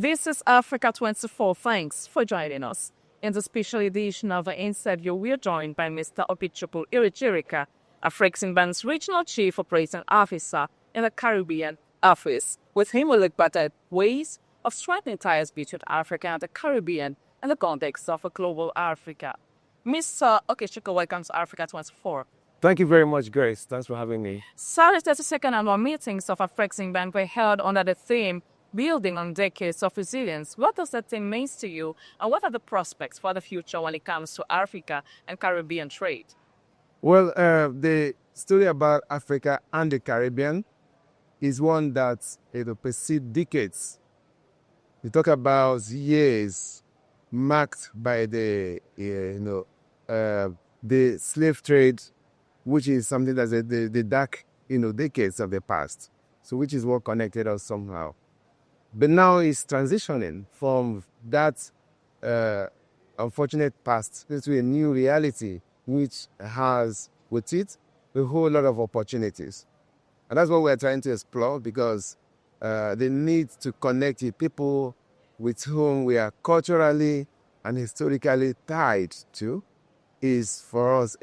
This is Africa 24. Thanks for joining us. In the special edition of the interview, we are joined by Mr. Okechukwu Ihejirika, Afreximbank's Regional Chief Operating Officer in the Caribbean office. With him, we'll look back at ways of strengthening ties between Africa and the Caribbean in the context of a global Africa. Mr. Okechukwu, welcome to Africa 24. Thank you very much, Grace. Thanks for having me. So the 32nd annual meetings of Afreximbank were held under the theme Building on Decades of Resilience. What does that theme mean to you, and what are the prospects for the future when it comes to Africa and Caribbean trade? Well, the story about Africa and the Caribbean is one that precedes decades. We talk about years marked by the slave trade, which is something that's the dark decades of the past. So which is what connected us somehow. But now it's transitioning from that unfortunate past into a new reality, which has with it a whole lot of opportunities. And that's what we're trying to explore, because the need to connect with people with whom we are culturally and historically tied to is for us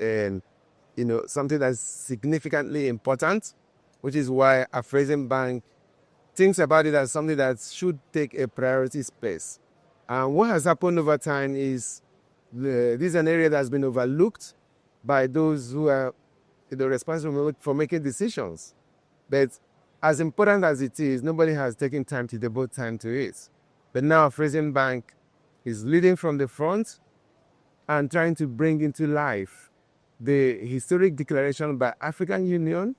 something that's significantly important, which is why Afreximbank thinks about it as something that should take a priority space. And what has happened over time is this is an area that's been overlooked by those who are responsible for making decisions. But as important as it is, nobody has taken time to devote time to it. But now Afreximbank is leading from the front and trying to bring into life the historic declaration by African Union,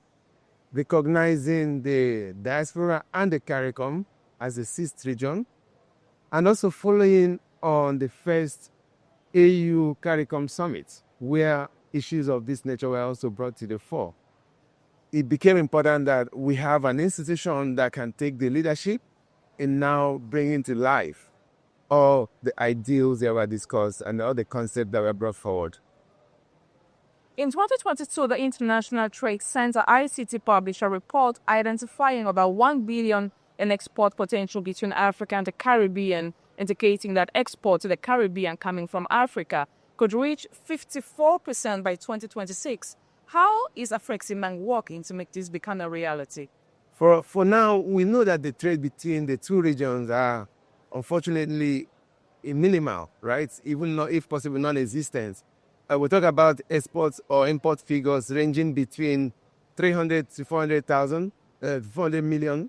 recognizing the diaspora and the CARICOM as a sixth region, and also following on the first AU CARICOM summit, where issues of this nature were also brought to the fore. It became important that we have an institution that can take the leadership in now bringing to life all the ideals that were discussed and all the concepts that were brought forward. In 2022, the International Trade Center ICT published a report identifying about 1 billion in export potential between Africa and the Caribbean, indicating that export to the Caribbean coming from Africa could reach 54% by 2026. How is Afreximbank working to make this become a reality? For now, we know that the trade between the two regions are unfortunately minimal, right? Even not, if possible, non-existent. We talk about exports or import figures ranging between 300 to 400 million,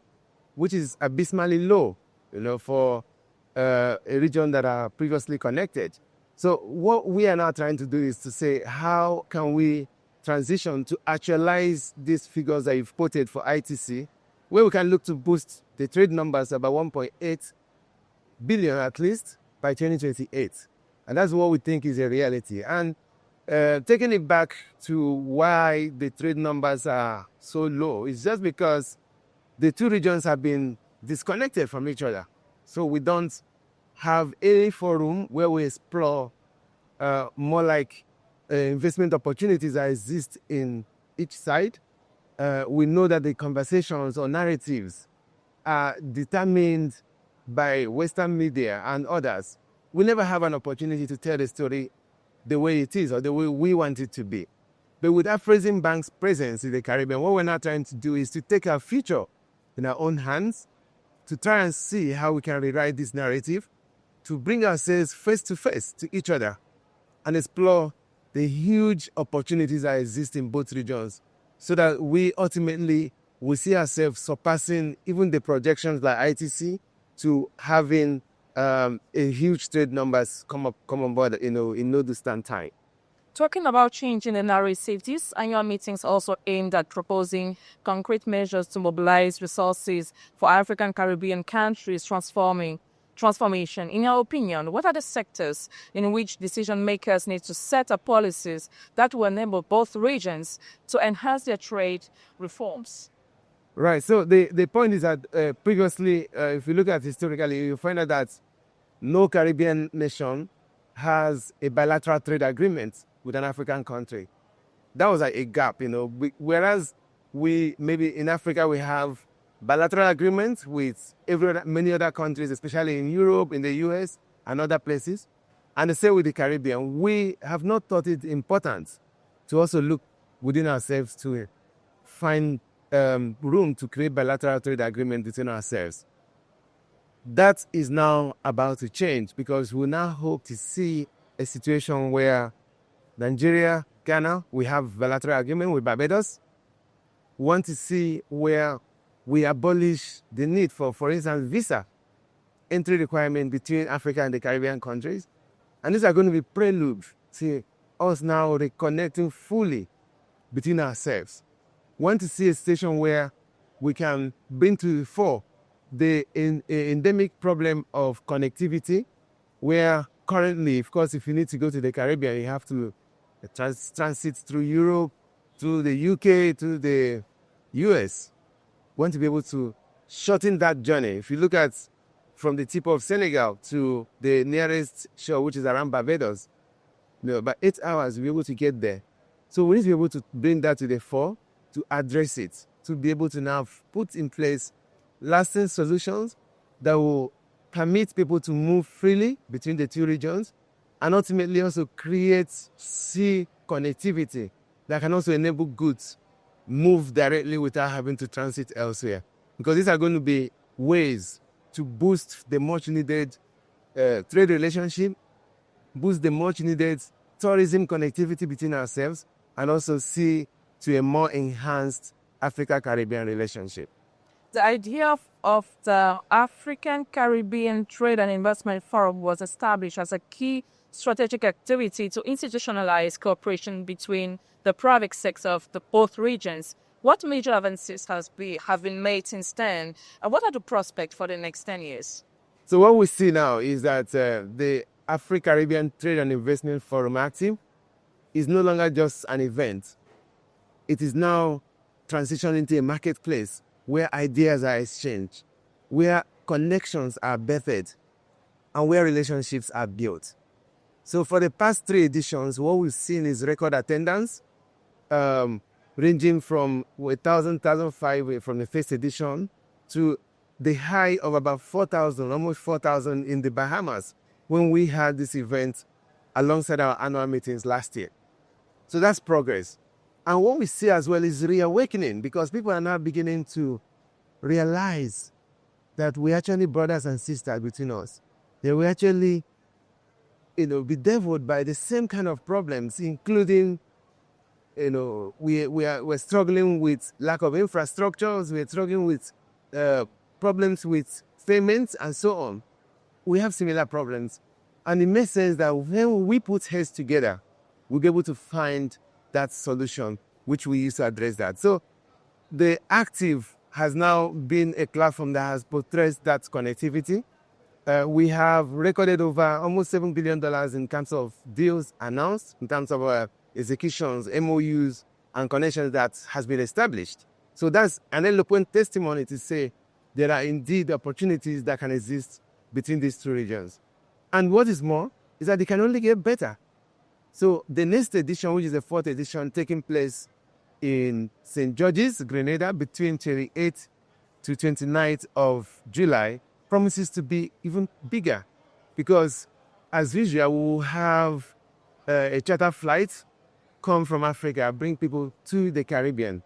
which is abysmally low, for a region that are previously connected. So what we are now trying to do is to say, how can we transition to actualize these figures that you've quoted for ITC, where we can look to boost the trade numbers about 1.8 billion at least by 2028. And that's what we think is a reality. And taking it back to why the trade numbers are so low, it's just because the two regions have been disconnected from each other. So we don't have any forum where we explore more like investment opportunities that exist in each side. We know that the conversations or narratives are determined by Western media and others. We never have an opportunity to tell the story the way it is or the way we want it to be. But with Afreximbank's presence in the Caribbean, what we're now trying to do is to take our future in our own hands, to try and see how we can rewrite this narrative, to bring ourselves face to face to each other and explore the huge opportunities that exist in both regions, so that we ultimately will see ourselves surpassing even the projections like ITC to having a huge trade numbers come on board, in no distant time. Talking about changing the narrative, these annual meetings also aimed at proposing concrete measures to mobilize resources for African Caribbean countries transformation. In your opinion, what are the sectors in which decision makers need to set up policies that will enable both regions to enhance their trade reforms? Right. So the point is that previously, if you look at historically, you find out that no Caribbean nation has a bilateral trade agreement with an African country. That was a gap, whereas we maybe in Africa we have bilateral agreements with many other countries, especially in Europe, in the US, and other places. And the same with the Caribbean. We have not thought it important to also look within ourselves to find room to create bilateral trade agreements between ourselves. That is now about to change because we now hope to see a situation where Nigeria, Ghana, we have bilateral agreement with Barbados. We want to see where we abolish the need for instance, visa entry requirement between Africa and the Caribbean countries. And these are going to be prelude to us now reconnecting fully between ourselves. We want to see a situation where we can bring to the fore the endemic problem of connectivity, where currently, of course, if you need to go to the Caribbean, you have to transit through Europe, through the UK, to the US. We want to be able to shorten that journey. If you look at from the tip of Senegal to the nearest shore, which is around Barbados, about 8 hours, we'll be able to get there. So we need to be able to bring that to the fore, to address it, to be able to now put in place lasting solutions that will permit people to move freely between the two regions and ultimately also create sea connectivity that can also enable goods move directly without having to transit elsewhere. Because these are going to be ways to boost the much needed trade relationship, boost the much needed tourism connectivity between ourselves, and also see to a more enhanced Africa-Caribbean relationship. The idea of the African Caribbean Trade and Investment Forum was established as a key strategic activity to institutionalize cooperation between the private sector of both regions. What major advances have been made since then, and what are the prospects for the next 10 years? So what we see now is that the Afro-Caribbean Trade and Investment Forum Active is no longer just an event. It is now transitioning into a marketplace where ideas are exchanged, where connections are birthed, and where relationships are built. So for the past 3 editions, what we've seen is record attendance, ranging from 1,000, 1,500 from the first edition to the high of about 4,000, almost 4,000 in the Bahamas when we had this event alongside our annual meetings last year. So that's progress. And what we see as well is reawakening, because people are now beginning to realize that we're actually brothers and sisters between us. That we actually, bedeviled by the same kind of problems, including, we're struggling with lack of infrastructures, we're struggling with problems with payments and so on. We have similar problems. And it makes sense that when we put heads together, we'll be able to find that solution, which we use to address that. So the Active has now been a platform that has portrayed that connectivity. We have recorded over almost $7 billion in terms of deals announced, in terms of executions, MOUs, and connections that has been established. So that's an eloquent testimony to say there are indeed opportunities that can exist between these two regions. And what is more is that they can only get better. So the next edition, which is the 4th edition, taking place in St. George's, Grenada, between 28th to 29th of July, promises to be even bigger. Because, as usual, we will have a charter flight come from Africa, bring people to the Caribbean.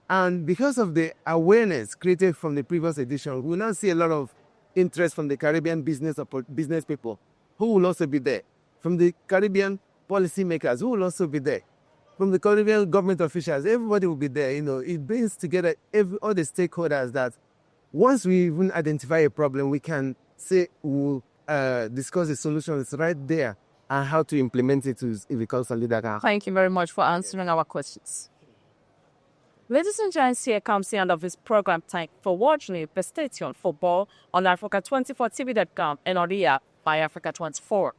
And because of the awareness created from the previous edition, we will now see a lot of interest from the Caribbean business people who will also be there. From the Caribbean policymakers who will also be there. From the Caribbean government officials, everybody will be there. It brings together all the stakeholders that once we even identify a problem, we can say we'll discuss the solutions right there and how to implement it if it comes from leader. Thank you very much for answering our questions. Ladies and gents, here comes the end of this program. Thank you for watching. Stay tuned for more on Africa24TV.com and on the app by Africa24.